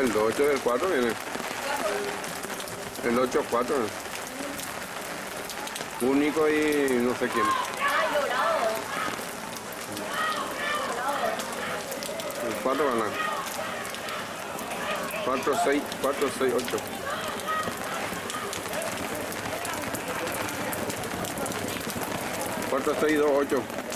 El 8 del 4 viene. El 8-4. Único y no sé quién. El 4 gana. 4-6, 4-6-8. 4-6-2-8.